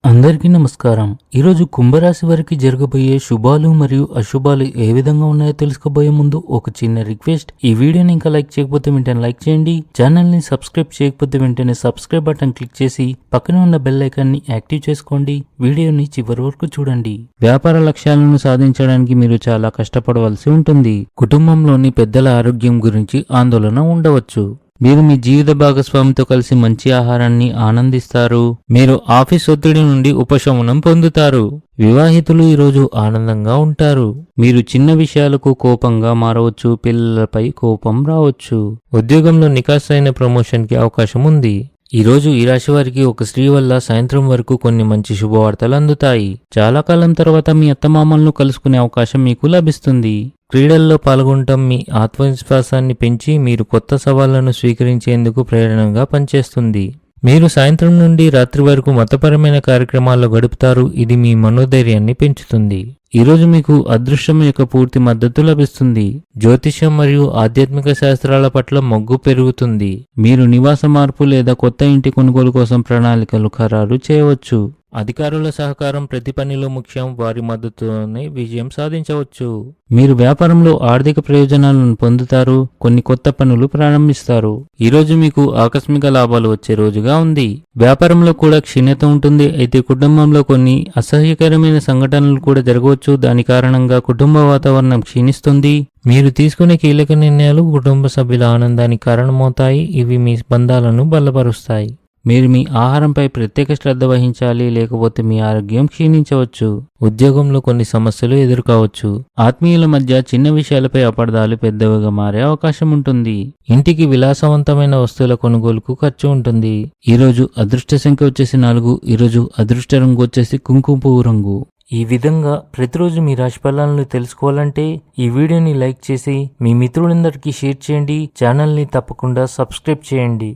అందరికీ నమస్కారం. ఈరోజు కుంభరాశి వారికి జరగబోయే శుభాలు మరియు అశుభాలు ఏ విధంగా ఉన్నాయో తెలుసుకోబోయే ముందు ఒక చిన్న రిక్వెస్ట్. ఈ వీడియోని ఇంకా లైక్ చేయకపోతే వెంటనే లైక్ చేయండి. ఛానల్ ని సబ్స్క్రైబ్ చేయకపోతే వెంటనే సబ్స్క్రైబ్ బటన్ క్లిక్ చేసి పక్కనే ఉన్న బెల్ ఐకాన్ ని యాక్టివ్ చేసుకోండి. వీడియోని చివరి వరకు చూడండి. వ్యాపార లక్ష్యాలను సాధించడానికి మీరు చాలా కష్టపడవలసి ఉంటుంది. కుటుంబంలోని పెద్దల ఆరోగ్యం గురించి ఆందోళన ఉండవచ్చు. మీరు మీ జీవిత భాగస్వామితో కలిసి మంచి ఆహారాన్ని ఆనందిస్తారు. మీరు ఆఫీస్ ఒత్తిడి నుండి ఉపశమనం పొందుతారు. వివాహితులు ఈరోజు ఆనందంగా ఉంటారు. మీరు చిన్న విషయాలకు కోపంగా మారవచ్చు. పిల్లలపై కోపం రావచ్చు. ఉద్యోగంలో నికాసైన ప్రమోషన్కి అవకాశం ఉంది. ఈరోజు ఈ రాశి వారికి ఒక స్త్రీ వల్ల సాయంత్రం వరకు కొన్ని మంచి శుభవార్తలు అందుతాయి. చాలా కాలం తర్వాత మీ అత్తమామలను కలుసుకునే అవకాశం మీకు లభిస్తుంది. క్రీడల్లో పాల్గొనటం మీ ఆత్మవిశ్వాసాన్ని పెంచి మీరు కొత్త సవాళ్లను స్వీకరించేందుకు ప్రేరణగా పనిచేస్తుంది. మీరు సాయంత్రం నుండి రాత్రి వరకు మతపరమైన కార్యక్రమాల్లో గడుపుతారు. ఇది మీ మనోధైర్యాన్ని పెంచుతుంది. ఈరోజు మీకు అదృష్టం యొక్క పూర్తి మద్దతు లభిస్తుంది. జ్యోతిష్యం మరియు ఆధ్యాత్మిక శాస్త్రాల పట్ల మొగ్గు పెరుగుతుంది. మీరు నివాస మార్పు లేదా కొత్త ఇంటి కొనుగోలు కోసం ప్రణాళికలు ఖరారు చేయవచ్చు. అధికారుల సహకారం ప్రతి పనిలో ముఖ్యం. వారి మద్దతుతోనే విజయం సాధించవచ్చు. మీరు వ్యాపారంలో ఆర్థిక ప్రయోజనాలను పొందుతారు. కొన్ని కొత్త పనులు ప్రారంభిస్తారు. ఈరోజు మీకు ఆకస్మిక లాభాలు వచ్చే రోజుగా ఉంది. వ్యాపారంలో కూడా క్షీణత ఉంటుంది. అయితే కుటుంబంలో కొన్ని అసహ్యకరమైన సంఘటనలు కూడా జరగవచ్చు. దాని కారణంగా కుటుంబ వాతావరణం క్షీణిస్తుంది. మీరు తీసుకునే కీలక నిర్ణయాలు కుటుంబ సభ్యుల ఆనందానికి కారణమవుతాయి. ఇవి మీ బంధాలను బలపరుస్తాయి. మీరు మీ ఆహారంపై ప్రత్యేక శ్రద్ధ వహించాలి, లేకపోతే మీ ఆరోగ్యం క్షీణించవచ్చు. ఉద్యోగంలో కొన్ని సమస్యలు ఎదుర్కోవచ్చు. ఆత్మీయుల మధ్య చిన్న విషయాలపై అపార్థాలు పెద్దవిగా మారే అవకాశం ఉంటుంది. ఇంటికి విలాసవంతమైన వస్తువుల కొనుగోలుకు ఖర్చు ఉంటుంది. ఈరోజు అదృష్ట సంఖ్య వచ్చేసి 4. ఈరోజు అదృష్ట రంగు వచ్చేసి కుంకుమ పువ్వు రంగు. ఈ విధంగా ప్రతిరోజు మీ రాశి ఫలాలను తెలుసుకోవాలంటే ఈ వీడియోని లైక్ చేసి మీ మిత్రులందరికీ షేర్ చేయండి. ఛానల్ని తప్పకుండా సబ్స్క్రైబ్ చేయండి.